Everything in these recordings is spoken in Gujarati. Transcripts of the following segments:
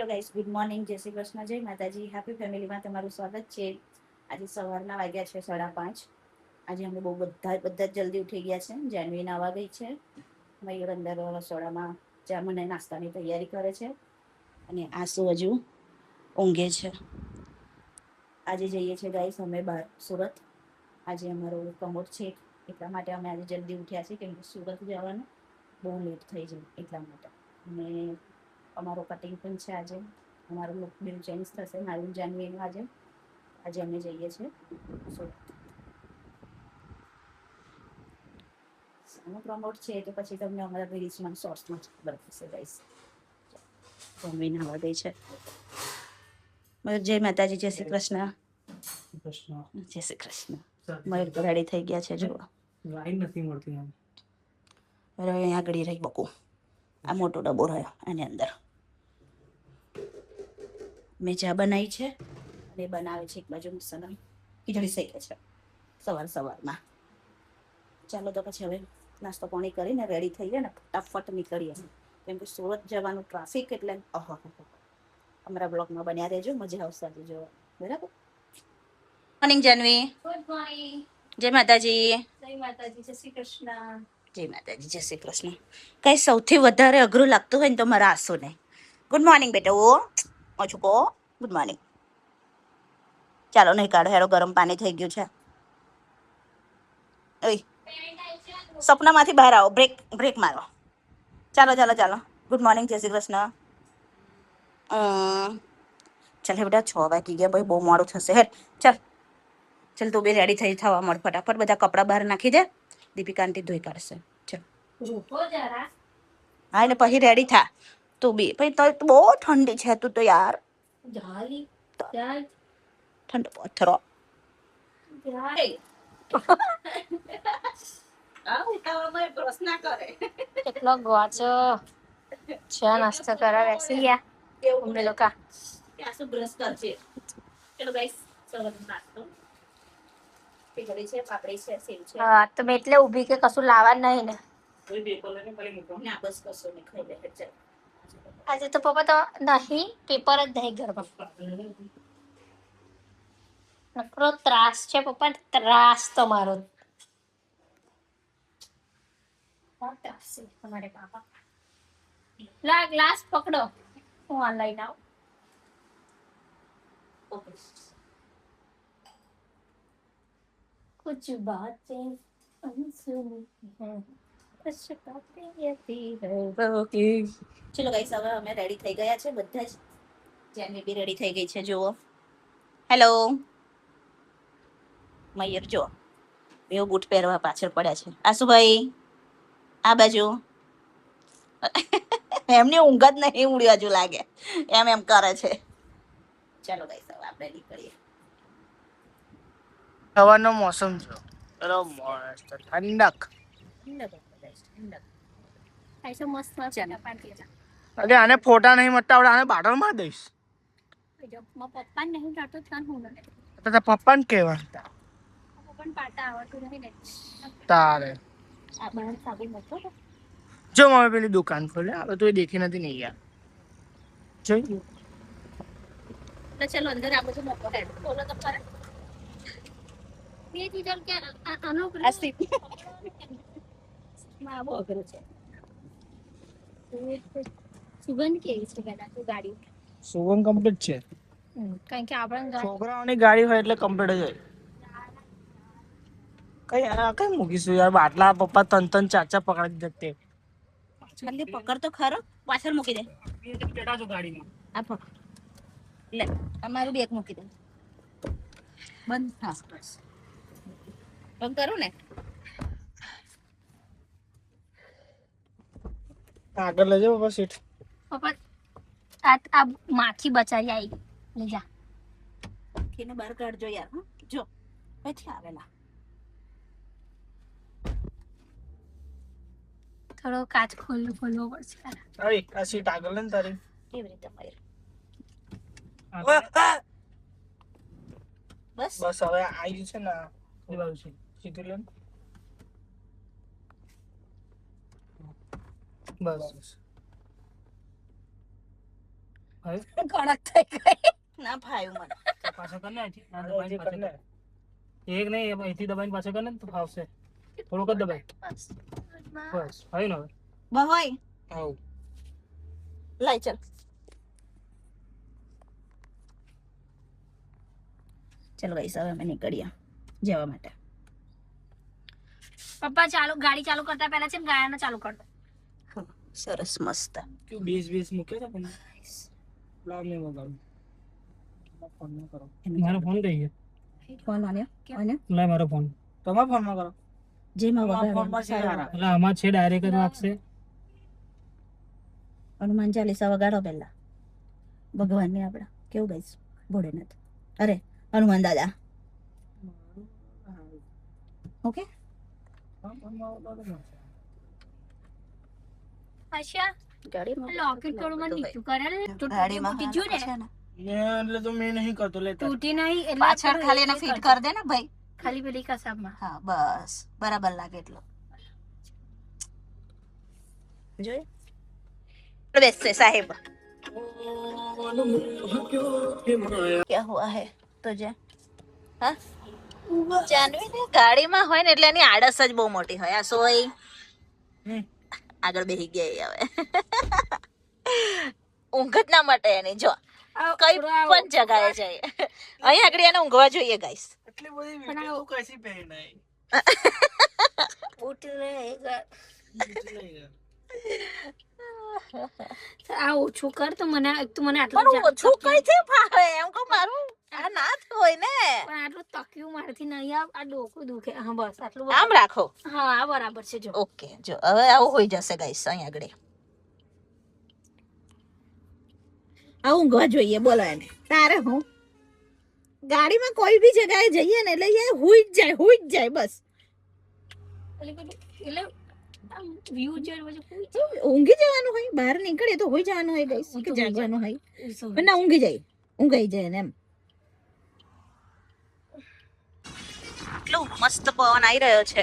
હેલો ગાઈસ, ગુડ મોર્નિંગ, જય શ્રી કૃષ્ણ, જય માતાજી, હેપી ફેમિલીમાં તમારું સ્વાગત છે. આજે સવારના વાગ્યા છે 5:30. આજે અમે બધા જ જલ્દી ઉઠી ગયા છે. જાનવી નાવા ગઈ છે, મયુર અંદર રસોડામાં ચા મને નાસ્તાની તૈયારી કરે છે અને આસુ હજુ ઊંઘે છે. આજે જઈએ છીએ ગાઈસ અમે બહાર સુરત. આજે અમારો કમોડ છે, એટલા માટે અમે આજે જલ્દી ઉઠ્યા છીએ, કેમ કે સુરત જવાનું બહુ લેટ થઈ જાય એટલા માટે. અને અમારો કટિંગ પણ છે આજે. અમારો લુક બી ચેન્જ થશે મારું જાનવીનું આજે અમે જઈએ છીએ સુરત. શાનું પ્રમોટ છે તો પછી તમને અમારા રીલ્સમાં શોર્ટ્સમાં ખબર થશે ગાઈસ. જાનવી નાવા ગઈ છે. જય માતાજી, જય શ્રી કૃષ્ણ. જય શ્રી કૃષ્ણ. મયુર તો રેડી થઈ ગયા છે. જુઓ લાઈન નથી મળતી. અહીંયા આગળ રહી બકુ. આ મોટો ડબ્બો રહ્યો આની અંદર. મેં ચા બનાવી છે અને બનાવે છે એક બાજુ સનમ ખીચડી શેકે છે સવારમાં. ચાલો તો પછી હવે નાસ્તો પાણી કરીને રેડી થઈએ ને ફટાફટ નીકળીએ, કેમ કે સુરત જવાનું ટ્રાફિક એટલે અમારા બ્લોગમાં બન્યા રહેજો, મજા આવશે આજે જોવા. બરાબર. મોર્નિંગ જાનવી. Good morning. જય માતાજી. જય માતાજી, જય શ્રી કૃષ્ણ. જય માતાજી, જય શ્રી કૃષ્ણ. કઈ સૌથી વધારે અઘરું લાગતું હોય ને તો મારા આસુને. ગુડ મોર્નિંગ બેટા. ઓછું કહો. Good morning. ચાલો નહીં કાઢો, હેરો ગરમ પાણી થઈ ગયું છે. ઓય સપનામાંથી બહાર આવો. બ્રેક મારો. ચાલો. ગુડ મોર્નિંગ, જય શ્રી કૃષ્ણ. ચાલ હે બેટા, 6 વાગી ગયા ભાઈ, બહુ મોડું થશે. ચાલ તું બી રેડી થઈ થવા મળ. ફટાફટ બધા કપડાં બહાર નાખી દે, દીપિકા આંટી ધોઈ કાઢશે. હા, એટલે પછી રેડી થા તું બી. પછી તો બહુ ઠંડી છે તું તો યાર. ઠંડો પથ્થરો. કેટલો ગોચો છે. નાસ્તો કરવા બેસી ગયા અમે લોકો. બ્રશ કરજે. ચલો ગાઈસ, સવારનો નાસ્તો ખીચડી છે, પાપડી છે, સેવ છે. હા, તો મેં એટલે ઊભી કે કશું લાવવા નહીં ને. ના બસ કશું નહીં, ખાઈ લે. ચાલ આજે તો પપ્પા તો નહીં, પેપર જ નહીં ઘરમાં. નકરો ત્રાસ છે પપ્પા, ત્રાસ તમારો. તમારે પાપા લા ગ્લાસ પકડો, હું આ લઈને આવું. कुछ बातें अनसुनी हैं, कुछ बातें ऐसी हैं वो की. ચલો ગાઈસ, હવે અમે રેડી થઈ ગયા છે બધા જ. જાનવી બી રેડી થઈ ગઈ છે. જુઓ, હેલો મયુર. જો બેવ બૂટ પહેરવા પાછળ પડ્યા છે. આશુભાઈ આ બાજુ. એમની ઊંઘ જ નહીં ઉડી હજુ લાગે, એમ કરે છે. ચાલો ગાઈસ, હવે આપણે નીકળીએ. સવારનો મોસમ છે, ચલો મસ્ત ઠંડક. ऐसा मस्त मस्त पार्टी है. અરે આને ફોટા નહીં મળતા, આવડે આને બાટલ માં દઈશ. जब मैं पप्पा नहीं जातो ત્યાં હું ને તો તારા પપ્પાને કહેવા પપ્પા પાટા આવડતું નહીં ને તારે. આ બહાર સાબુ મૂકો તો. જો મમ્મી પેલી દુકાન ખોલે, આપણે તો એ દેખી નથી નહીં યાર. જોઈ ચલો અંદર આ બધું મૂકો. હેડ બોલો તો ખરા. બે ચીજો કે આનો આ સીટ માં બહુ અઘરું છે. સુગંધ કેવી છે પેલા તો ગાડી. સુગંધ કમ્પ્લીટ છે. કારણ કે આપણે છોકરાઓની ગાડી હોય એટલે કમ્પ્લીટ જ હોય. કઈ મૂકીશું યાર બાટલા? પપ્પા ત્રણ ચાર પકડી જતે. જલ્દી પકડ તો ખરો, પાછળ મૂકી દે. બેઠા છો ગાડીમાં. આ પકડ લે, અમારું બેગ મૂકી દે. બંધ થા. બંધ કરું ને. આગળ લઈ જાઓ પપ્પા સીટ. પપ્પા આ માખી બચારી આવી લઈ જા. ખીને બહાર કાઢજો યાર. જો પછી આવેલા. થોડો કાચ ખોલવો પડશે. અરે આ સીટ આગળ લે ને તારી. કેવી રીતે મયુર? બસ બસ હવે આવી છે ને એ બાજુ છે, સીધું લે. બસ કડક થઈ ગઈ. ના ફાયું મને. પાછો કર ને અહીંથી. આ દબાઈને પાછો કર. એક નહીં અહીંથી દબાઈને પાછો કર ને તો ફાવશે. થોડુંક જ દબાઈ. બસ ફાયું ને હવે. બહોય આવ. લાઈ ચાલ. ચલો ગાઈસ હવે અમે નીકળ્યા જવા માટે. પપ્પા ગાડી ચાલુ કરતા પહેલા છે ને ગાયનો ચાલુ કર દો. સરસ મસ્ત. ક્યું બેઝ મૂક્યો છે પણ લાવ નહીં મગાવું. ફોન ન કરો. મારો ફોન કઈ છે? ફોન આન્યો લે મારો ફોન. તમારા ફોનમાં કરો. જેમાં ફોનમાં છે યાર. એટલે આમાં છે ડાયરેક્ટ જ વાગશે. હનુમાન ચાલીસા વગાડો પહેલા ભગવાનની આપડા કેવું ગાઈસ ભોળેનાથ અરે હનુમાન દાદા ઓકે અચ્છા ગાડીમાં લોકેટ થોડું મને નીચું કરેલ ગાડીમાં તૂટી ગયું છે ને ને એટલે તો મેં નહીં કરતો લે. તૂટી નહીં એટલે પાછળ ખાલી એને ફિટ કરી દે ને ભાઈ. ખાલી પેલી કસાબમાં હા બસ બરાબર લાગે એટલો જોઈ બેસશે સાહેબ क्या हुआ है तुझे હા જાનવી ને ગાડીમાં હોય ને એટલે એની આડસ જ બહુ મોટી હોય આ સોય આગળ બેસી ગયા હવે ઊંઘ જ ના માટે એની જો કઈ પણ જગાએ જાય અહીં આગળ એને ઊંઘવા જોઈએ ગાઈસ એટલી બધી વીડિયો તું કઈસી પહેરાય. ઉઠ રહેગા આ ઓછું કર તો મને આટલું પણ ઓછું કઈ છે ફાવે એમ કહું મારું આ ના હોય ને પણ આટલું તકિયું મારથી નહીં આ ડોકું દુખે હા બસ આટલું આમ રાખો હા આ બરાબર છે જો ઓકે જો હવે આવું હોઈ જશે ગાઈસ અહીં આગળ આ ઊંઘવા જોઈએ બોલો એને તારે હું ગાડીમાં કોઈ બી જગ્યાએ જઈએ ને એટલે એ હુઈ જ જાય બસ એટલે વ્યૂ જોઈને પછી ઊંઘી જવાનું હોય બહાર નીકળે તો હોઈ જવાનું હોય ગાઈસ કે જાગવાનું હોય પણ ના ઊંઘાઈ જાય ને એમ એટલો મસ્ત પવન આવી રહ્યો છે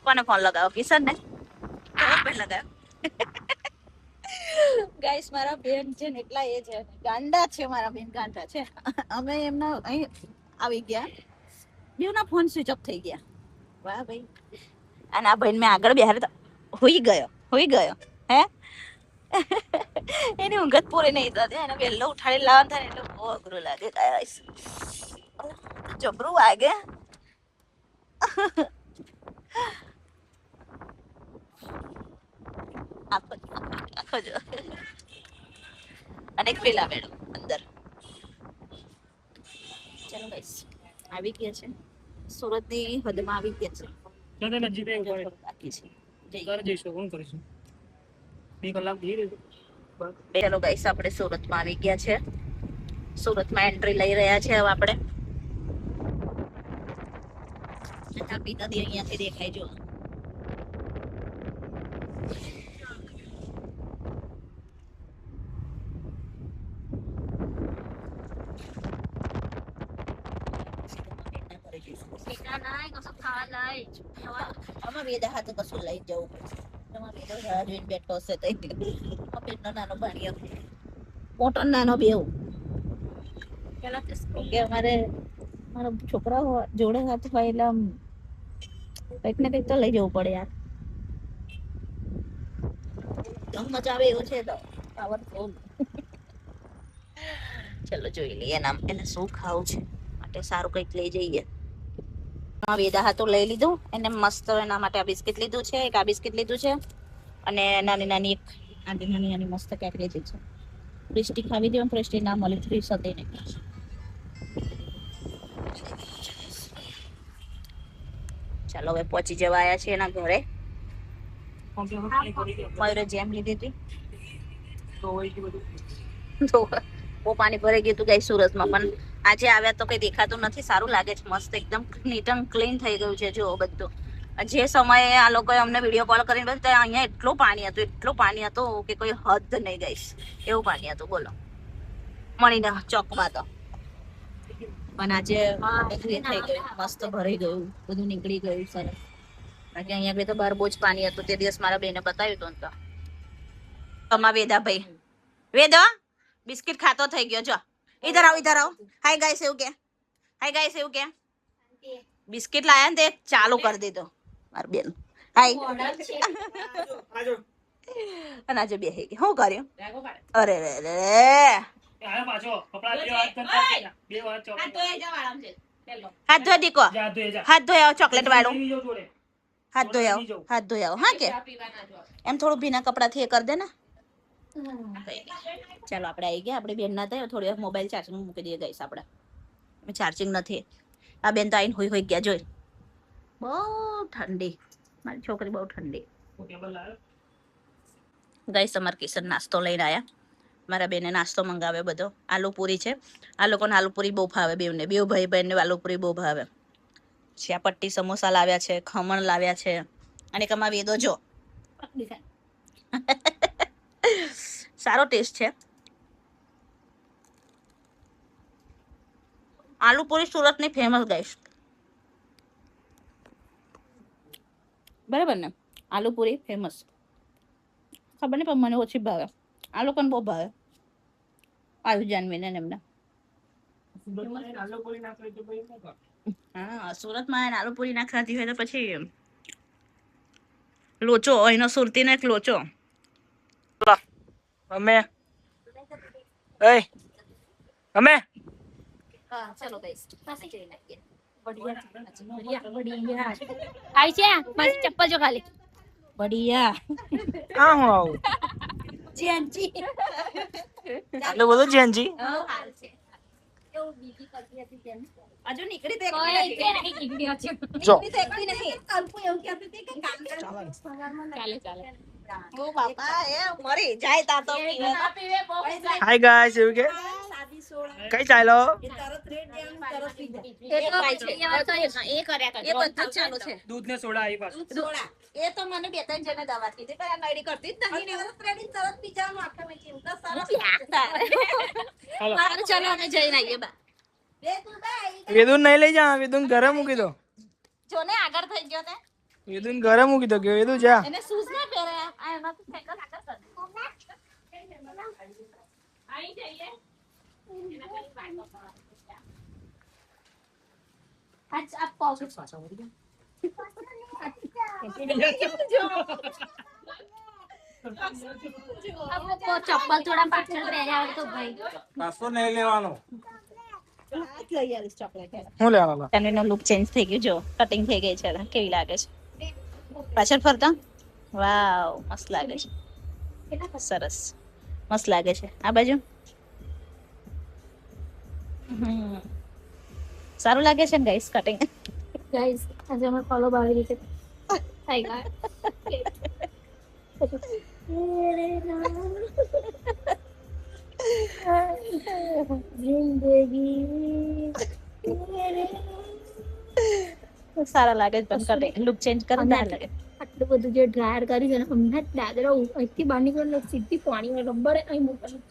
કોને ફોન લગાવો કિશન ને લગાવો ગાઈસ મારા બેન છે ને એટલા એ છે ગાંડા છે મારા બેન ગાંડા છે અમે એમના અહીં આવી ગયા બેવના ફોન સ્વિચ ઓફ થઈ ગયા વાહ ભાઈ અને આ ભાઈ મેં આગળ બેહારે તો હોઈ ગયો હે એની ઊંઘ જ પૂરી નહીં થતી એને વહેલો ઉઠાડી લાવવાનું થાય ને એટલે બહુ અઘરું લાગે ગાઈસ જબરું વાગે આખો જો અને એક પેલા મેડમ અંદર ચલો ગાઈસ આવી ગયા છે સુરતની હદમાં આવી ગયા છે ચાલે ને જીતે ઉપર બાકી છે ઘર જઈશું કોણ કરીશું 2 કલાક જઈ રહ્યું. ચલો ગાઈસ આપણે સુરતમાં આવી ગયા છે સુરતમાં એન્ટ્રી લઈ રહ્યા છે હવે આપણે પીતા દી અહીંયાથી દેખાય જો આમાં બે હાથે કશું લઈ જવું પડશે એમાં બે રાહ જોઈને બેઠો હશે તો પેટનો નાનો ભાણિયો મોટો નાનો બેવ કે અમારે મારો છોકરા જોડે હાથ હોય એટલે આમ કંઈક ને કંઈક તો લઈ જવું પડે યાર ધમ મચાવે એવું છે તો પાવરફુલ ચલો જોઈ લઈએ નામ એને શું ખાવું છે માટે સારું કંઈક લઈ જઈએ વેદા હાથો લઈ લીધું એને મસ્ત એના માટે આ બિસ્કિટ લીધું છે એક આ બિસ્કિટ લીધું છે અને નાની નાની એક નાની મસ્ત કેક લીધી છે પ્રેસ્ટી ખાવી દે પ્રેસ્ટી ના મળે ફ્રી સાથે ને ચાલો હવે પહોંચી જવા આવ્યા છે એના ઘરે મયુરે જેમ લીધી હતી તો બહુ પાણી ભરાઈ ગયું હતું ગાઈસ સુરતમાં પણ આજે આવ્યા તો કઈ દેખાતું નથી સારું લાગે છે મસ્ત એકદમ નીટ એન્ડ ક્લીન થઈ ગયું છે જો બધું જે સમયે આ લોકોએ અમને વિડીયો કોલ કરીને બતાવ્યું અહીંયા એટલું પાણી હતું કે કોઈ હદ નહીં ગાઈસ એવું પાણી હતું બોલો મણીના ચોકમાં તો પણ આજે ક્લીન થઈ ગયું મસ્ત ભરાઈ ગયું બધું નીકળી ગયું સરસ બાકી અહીંયા બી તો બહાર બહુ જ પાણી હતું તે દિવસ મારા બેને બતાવ્યું હતું તો તમા વેદા ભાઈ વેદા બિસ્કિટ ખાતો થઈ ગયો જો. ઇધર આવો હાય ગાઈસ એવું કે બિસ્કિટ લાયા ને તે ચાલુ કરી દીધો માર બેન. હાય અને આજે બે હે શું કર્યું? અરે રે રે આયા પાછો કપડા બે વાત કરતા ગયા. બે વાત ચોકલેટ હાથ ધોઈ દીકો જા દે જા હાથ ધોઈ આવો ચોકલેટ વાળું નહીં જો જોડે હાથ ધોઈ આવો હા કે એમ થોડું ભીના કપડાથી એ કરી દે ને. ચાલો આપણે આવી ગયા. આપણે બેન ના થાય થોડી વાર મોબાઈલ ચાર્જિંગ મૂકી દઈએ ગઈશ. આપણે ચાર્જિંગ નથી. આ બેન તો આઈને હોઈ ગયા જોઈ. બહુ ઠંડી મારી છોકરી બહુ ઠંડી. ટેબલ લાવ્યો ગઈશ અમાર કિશન નાસ્તો લઈને આયા. મારા બેને નાસ્તો મંગાવ્યો બધો. આલુ પૂરી છે. આ લોકોને આલુ પૂરી બહુ ભાવે બેવને. બેવ ભાઈ બહેનને આલુ પૂરી બહુ ભાવે. પટ્ટી સમોસા લાવ્યા છે, ખમણ લાવ્યા છે. અને કમા વેદો જો સારો ટેસ્ટ છે. આલુ પૂરી સુરતની ફેમસ ગાઈસ. બરાબર ને? આલુ પૂરી ફેમસ. ખબર નહીં પણ મને ઓછી ભાવે. આ લોકોને બહુ ભાવે. આવ્યું જાનવીને ને એમને. હા સુરતમાં આવીને આલુ પૂરી ના ખાધી હોય તો પછી લોચો અહીંનો સુરતીનો એક લોચો. અમે અમે હા ચલો ગાઈસ પાછી જઈ નાખીએ. આઈ છે મારી ચપ્પલ જો ખાલી બઢિયા હા હું આવું જેનજી એટલે બધું જેનજી હાલ છે. એવું બીજી કરતી હતી તેમ હજુ નીકળી તો કોઈ એકલી છે નહીં નીકળી છે જો નીકળી તો એકલી નહીં. કલ્પુ એવું કહેતી હતી કે કામ કરે. ચાલે ઓ બાપા એ મરી જાય તા તો પીવે. પીવે બહુ હાય ગાઈસ એવું કે સાદી સોડા કઈ ચાલો એ તરત રેડ દેમ તરત પી જાય. એ તો એ વાત તો એ કર્યા કરે. એ બધું જ ચાલુ છે. દૂધ ને સોડા આવી પાછું સોડા એ તો મને બે ત્રણ જણે દવા કીધી પણ આ નડી કરતી જ નહીં ને. તરત રેડી તરત પી જવાનું આખા મેં ચિંતા સરસ. હાલો મારે ચલો અમે જઈને આવીએ બા. બે તું બાઈ વેદુન નહીં લઈ જા વેદુન ઘરે મૂકી દો. જો ને આગળ થઈ ગયો ને વેદુન ઘરે મૂકી દો કે વેદુ જા એને શૂઝ ના પહેરાયા. આ એમાંથી સાયકલ આગળ કર. આઈ જઈએ આજ આપ પોકેટ પાછા વળી ગયા આપણે તો ચપ્પલ થોડા પાછળ પહેર્યા હોય તો ભાઈ પાછો નહીં લેવાનો ચોકલેટ હું લેવાનો તનેનો લુક ચેન્જ થઈ ગયું. જો કટિંગ થઈ ગઈ છે. કેવી લાગે છે પાછળ ફરતા? વાવ મસ્ત લાગે છે. સરસ મસ્ત લાગે છે. આ બાજુ સારું લાગે છે ને ગાઈસ કટિંગ. ગાઈસ આજે અમે ફોલો આવી રીતે થઈ ગયા સારા લાગે છે પણ કટિંગ લુક ચેન્જ કરે ના લાગે. આટલું બધું જે ડ્રાયર કરી છે ને હમણાં જ દાદરા અહીંથી બહાર નીકળે સીધી પાણીમાં રબર અહીં મૂકેલું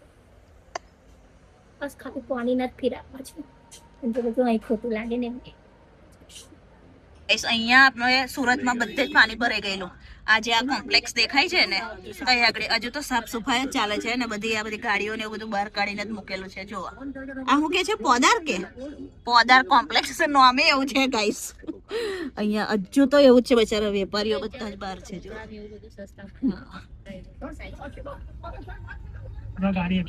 બસ ખાલી પાણી ના જ ફેરવવા છે તો બધું અહીં ખોટું લાગે ને ગાઈસ અહીંયા આપણે સુરતમાં બધે જ પાણી ભરાઈ ગયેલું. આ જે આ કોમ્પ્લેક્સ દેખાય છે ને અહીં આગળ હજુ તો સાફ સફાઈ જ ચાલે છે ને બધી આ બધી ગાડીઓ ને એવું બધું બહાર કાઢીને જ મૂકેલું છે. જો આ શું કે છે પોદાર કે પોદાર કોમ્પ્લેક્સ નામે એવું છે ગાઈસ. અહીંયા હજુ તો એવું જ છે બચારા વેપારીઓ બધા જ બહાર છે. જો ગાડી